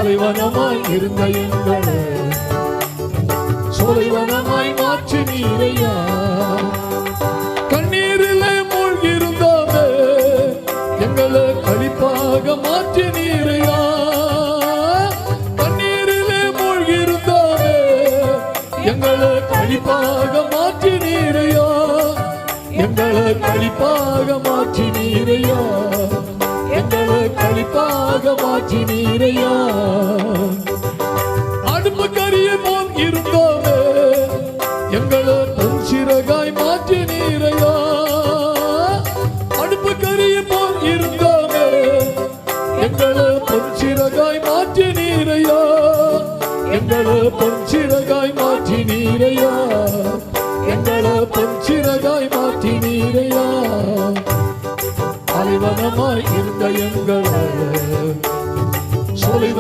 பாலைவனமாய் இருந்த எங்களை சோலைவனமாய் மாற்றி நீரையா. கண்ணீரிலே மூழ்கியிருந்தோமே எங்களை களிப்பாக மாற்றி நீரையா. கண்ணீரிலே மூழ்கியிருந்தோமே எங்களை களிப்பாக மாற்றி நீரையா. எங்களை களிப்பாக மாற்றி நீரையா. எங்களை களிப்பாக மாற்றி நீரையா. அடுப்பு கரிய போல் இருந்தோமே எங்களை பொன்சிறகாய் மாற்றி நீரையா. அடுப்பு கரிய போல் இருந்தோமே எங்களை பொன்சிறகாய் மாற்றி நீரையா. எங்களை பொன்சிறகாய் மாற்றி நீரையா. எங்களை பொன்சிறகாய் மாற்றி நீரையா. பாலைவனமாய் இருந்த எங்களை